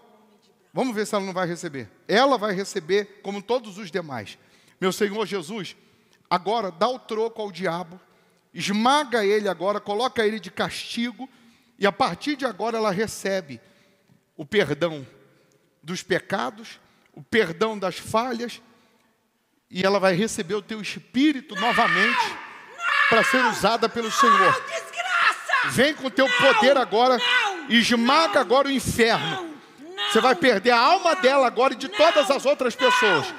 Vamos ver se ela não vai receber. Ela vai receber como todos os demais. Meu Senhor Jesus, agora dá o troco ao diabo, esmaga ele agora, coloca ele de castigo, e a partir de agora ela recebe o perdão dos pecados, o perdão das falhas, e ela vai receber o teu espírito novamente para ser usada pelo Senhor. Desgraça! Vem com o teu poder agora, esmaga agora o inferno. Você vai perder a alma dela agora e de todas as outras pessoas.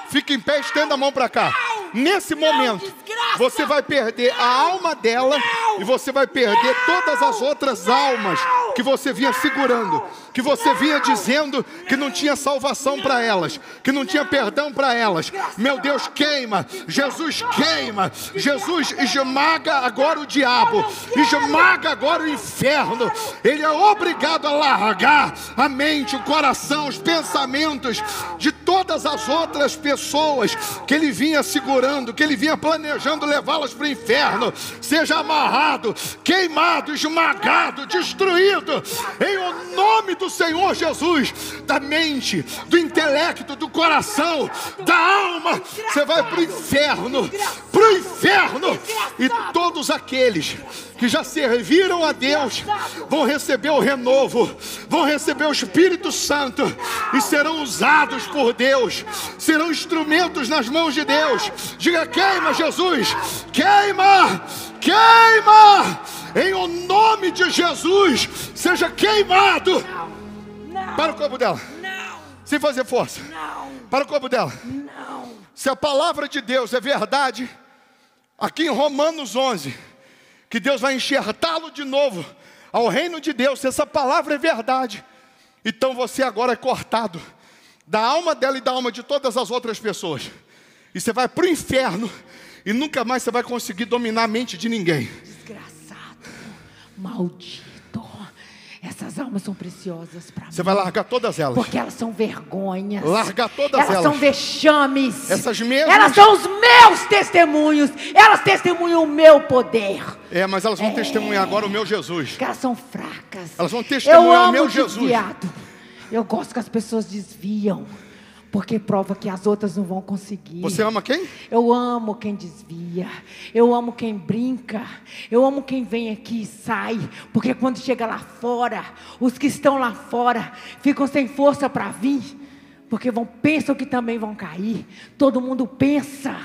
Fique em pé, estenda a mão para cá. Nesse momento, você vai perder a alma dela e você vai perder todas as outras almas que você vinha segurando, que você vinha dizendo que não tinha salvação para elas, que não tinha perdão para elas. Meu Deus, queima, Jesus queima, Jesus esmaga agora o diabo, esmaga agora o inferno. Ele é obrigado a largar a mente, o coração, os pensamentos de todas as outras pessoas que ele vinha segurando, que ele vinha planejando levá-las para o inferno. Seja amarrado, queimado, esmagado, destruído, em o nome do Senhor Jesus, da mente, do intelecto, do coração, da alma. Você vai para o inferno, e todos aqueles que já serviram a Deus vão receber o renovo, vão receber o Espírito Santo e serão usados por Deus, serão instrumentos nas mãos de Deus. Diga: queima, Jesus, queima, queima, em o nome de Jesus, seja queimado. Para o corpo dela, sem fazer força, para o corpo dela. Se a palavra de Deus é verdade, aqui em Romanos 11, que Deus vai enxertá-lo de novo ao reino de Deus. Se essa palavra é verdade, então você agora é cortado da alma dela e da alma de todas as outras pessoas, e você vai para o inferno e nunca mais você vai conseguir dominar a mente de ninguém. Desgraçado, maldito. Essas almas são preciosas para mim. Você vai largar todas elas. Porque elas são vergonhas. Largar todas elas. Elas são vexames. Essas mesmas. Elas são os meus testemunhos. Elas testemunham o meu poder. Mas elas vão testemunhar agora o meu Jesus. Porque elas são fracas. Elas vão testemunhar o meu Jesus. Desviado. Eu gosto que as pessoas desviam, porque prova que as outras não vão conseguir. Você ama quem? Eu amo quem desvia. Eu amo quem brinca. Eu amo quem vem aqui e sai. Porque quando chega lá fora, os que estão lá fora ficam sem força para vir, porque pensam que também vão cair. Todo mundo pensa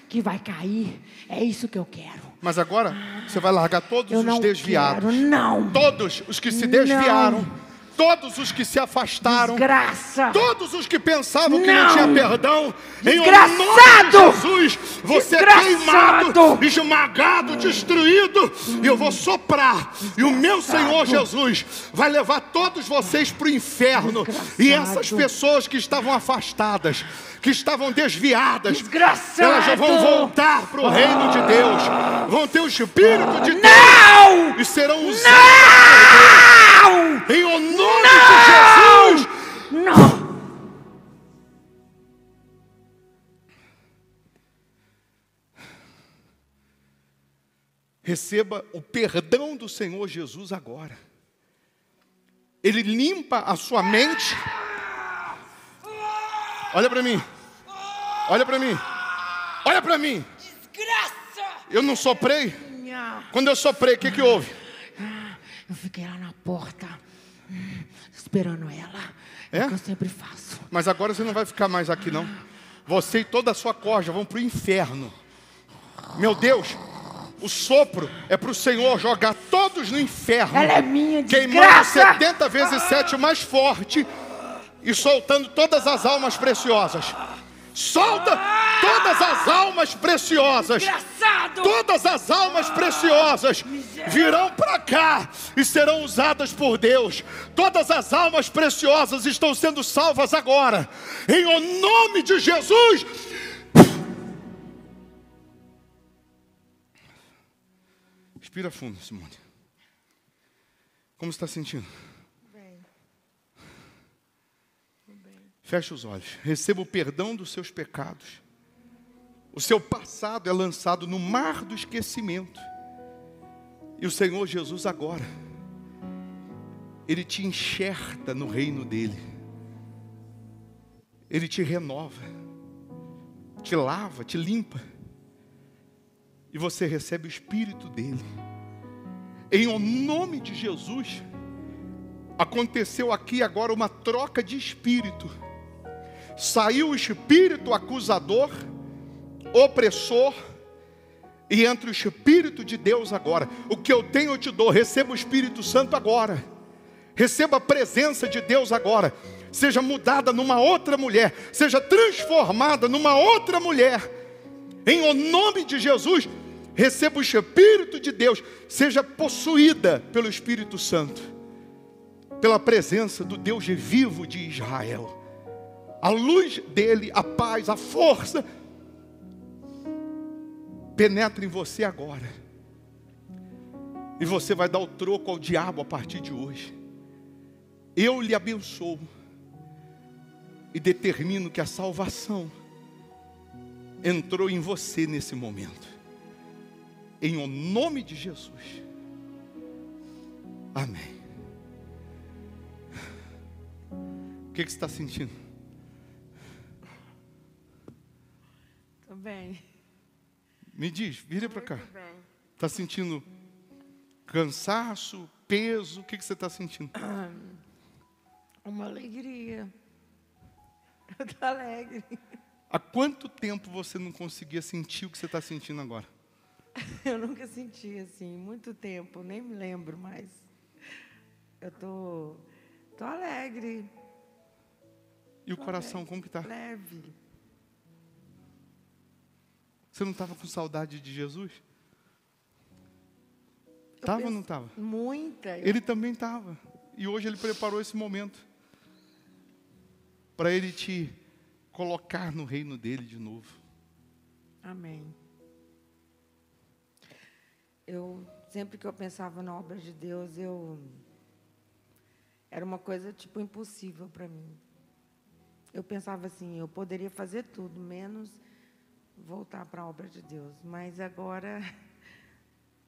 que vai cair. É isso que eu quero. Mas agora você vai largar todos os desviados. Não. Todos os que se desviaram. Todos os que se afastaram. Desgraça. Todos os que pensavam que não tinha perdão. Desgraçado. Em nome de Jesus, você é queimado, esmagado, destruído. E eu vou soprar. E o meu Senhor Jesus vai levar todos vocês para o inferno. E essas pessoas que estavam afastadas, que estavam desviadas, elas já vão voltar para o reino de Deus. Vão ter o Espírito de Deus. E serão usados. Em o nome de Jesus. Não. Receba o perdão do Senhor Jesus agora. Ele limpa a sua mente. Olha para mim. Olha para mim. Olha para mim. Desgraça. Eu não soprei. Quando eu soprei, o que houve? Eu fiquei lá na porta, esperando ela. É o que eu sempre faço. Mas agora você não vai ficar mais aqui, não. Você e toda a sua corja vão para o inferno. Meu Deus, o sopro é para o Senhor jogar todos no inferno. Ela é minha queimando desgraça. 70 vezes 7 mais forte e soltando todas as almas preciosas. Solta todas as almas preciosas. Desgraçado. Todas as almas preciosas virão para cá e serão usadas por Deus. Todas as almas preciosas estão sendo salvas agora. Em o nome de Jesus. Respira fundo, Simone. Como você está sentindo? Feche os olhos. Receba o perdão dos seus pecados. O seu passado é lançado no mar do esquecimento. E o Senhor Jesus agora, Ele te enxerta no reino dEle. Ele te renova, te lava, te limpa. E você recebe o Espírito dEle. Em o nome de Jesus, aconteceu aqui agora uma troca de espírito. Saiu o espírito acusador, opressor, e entra o Espírito de Deus agora. O que eu tenho eu te dou. Receba o Espírito Santo agora. Receba a presença de Deus agora. Seja mudada numa outra mulher. Seja transformada numa outra mulher. Em nome de Jesus, receba o Espírito de Deus, seja possuída pelo Espírito Santo, pela presença do Deus vivo de Israel. A luz dele, a paz, a força, penetra em você agora. E você vai dar o troco ao diabo a partir de hoje. Eu lhe abençoo e determino que a salvação entrou em você nesse momento. Em o nome de Jesus. Amém. O que você está sentindo? Tô bem. Me diz, vira para cá. Muito bem. Está sentindo cansaço, peso? O que você está sentindo? Uma alegria. Eu tô alegre. Há quanto tempo você não conseguia sentir o que você está sentindo agora? Eu nunca senti assim, muito tempo, nem me lembro mais. Eu tô alegre. E o coração, como que está? Leve. Você não estava com saudade de Jesus? Estava ou não estava? Muita. Ele também estava. E hoje ele preparou esse momento para ele te colocar no reino dele de novo. Amém. Sempre que eu pensava na obra de Deus, era uma coisa tipo impossível para mim. Eu pensava assim, eu poderia fazer tudo, menos voltar para a obra de Deus. Mas agora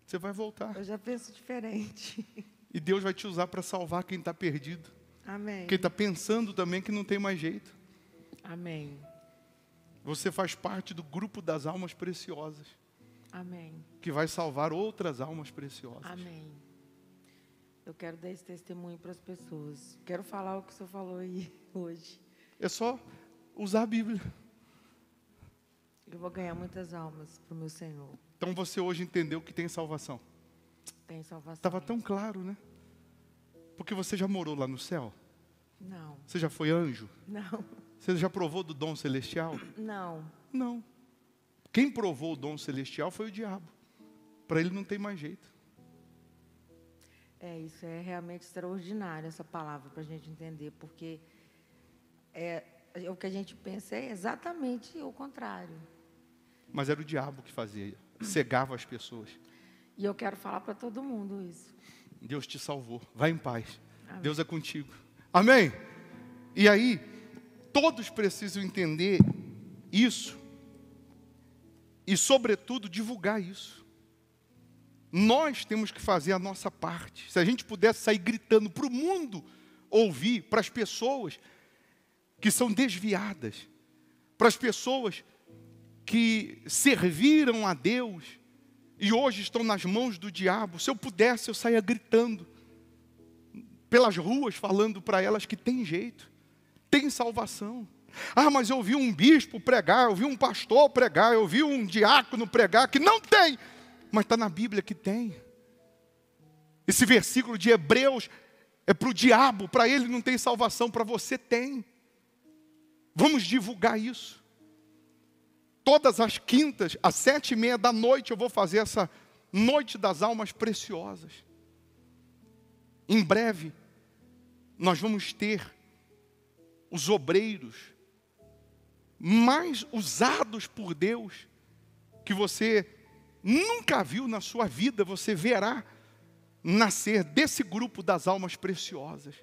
Você vai voltar. eu já penso diferente. E Deus vai te usar para salvar quem está perdido. Amém. Quem está pensando também que não tem mais jeito. Amém. Você faz parte do grupo das almas preciosas, Amém. que vai salvar outras almas preciosas. Amém. Eu quero dar esse testemunho para as pessoas. Quero falar o que o senhor falou aí hoje. É só usar a Bíblia. Eu vou ganhar muitas almas para o meu Senhor. Então você hoje entendeu que tem salvação. Tem salvação. Estava tão claro, né? Porque você já morou lá no céu? Não. Você já foi anjo? Não. Você já provou do dom celestial? Não. Não. Quem provou o dom celestial foi o diabo. Para ele não tem mais jeito. Isso é realmente extraordinário, essa palavra, para a gente entender, porque o que a gente pensa é exatamente o contrário. Mas era o diabo que fazia, cegava as pessoas. E eu quero falar para todo mundo isso. Deus te salvou, vai em paz. Amém. Deus é contigo. Amém? E aí, todos precisam entender isso. E, sobretudo, divulgar isso. Nós temos que fazer a nossa parte. Se a gente pudesse sair gritando para o mundo ouvir, para as pessoas que são desviadas, para as pessoas que serviram a Deus e hoje estão nas mãos do diabo, se eu pudesse, eu saía gritando pelas ruas, falando para elas que tem jeito, tem salvação. Ah, mas eu ouvi um bispo pregar, eu ouvi um pastor pregar, eu ouvi um diácono pregar, que não tem, mas está na Bíblia que tem. Esse versículo de Hebreus é para o diabo, para ele não tem salvação, para você tem. Vamos divulgar isso. Todas as quintas, às 7:30 da noite, eu vou fazer essa noite das almas preciosas. Em breve, nós vamos ter os obreiros mais usados por Deus, que você nunca viu na sua vida, você verá nascer desse grupo das almas preciosas.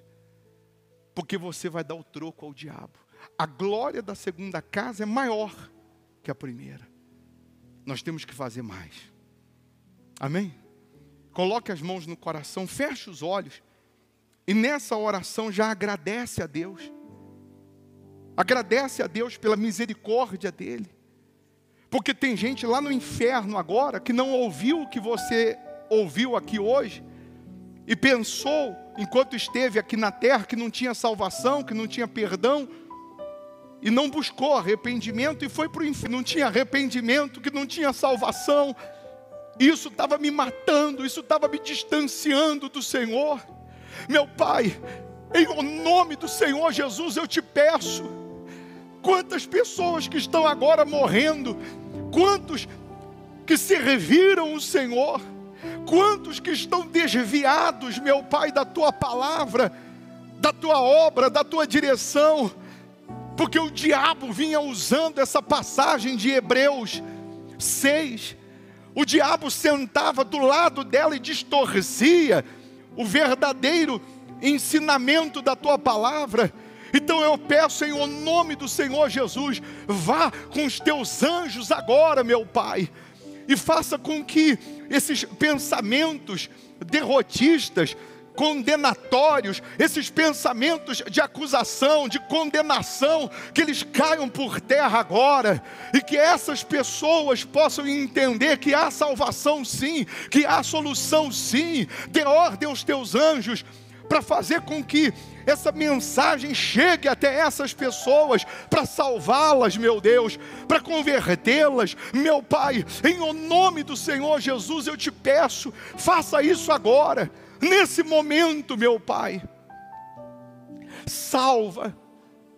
Porque você vai dar o troco ao diabo. A glória da segunda casa é maior que a primeira. Nós temos que fazer mais. Amém? Coloque as mãos no coração, feche os olhos. E nessa oração já agradece a Deus. Agradece a Deus pela misericórdia dEle. Porque tem gente lá no inferno agora que não ouviu o que você ouviu aqui hoje. E pensou, enquanto esteve aqui na terra, que não tinha salvação, que não tinha perdão. E não buscou arrependimento e foi para o inferno. Não tinha arrependimento, que não tinha salvação. Isso estava me matando, isso estava me distanciando do Senhor. Meu Pai, em nome do Senhor Jesus, eu te peço. Quantas pessoas que estão agora morrendo Quantos que serviram o Senhor, quantos que estão desviados, meu Pai, da Tua palavra, da Tua obra, da Tua direção, porque o diabo vinha usando essa passagem de Hebreus 6, o diabo sentava do lado dela e distorcia o verdadeiro ensinamento da Tua palavra. Então eu peço em o nome do Senhor Jesus, vá com os Teus anjos agora, meu Pai, e faça com que esses pensamentos derrotistas, condenatórios, esses pensamentos de acusação, de condenação, que eles caiam por terra agora, e que essas pessoas possam entender que há salvação sim, que há solução sim. Dê ordem aos Teus anjos para fazer com que essa mensagem chegue até essas pessoas, para salvá-las, meu Deus, para convertê-las, meu Pai, em o nome do Senhor Jesus eu te peço, faça isso agora, nesse momento, meu Pai. Salva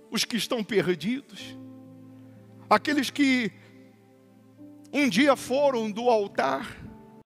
os que estão perdidos, aqueles que um dia foram do altar,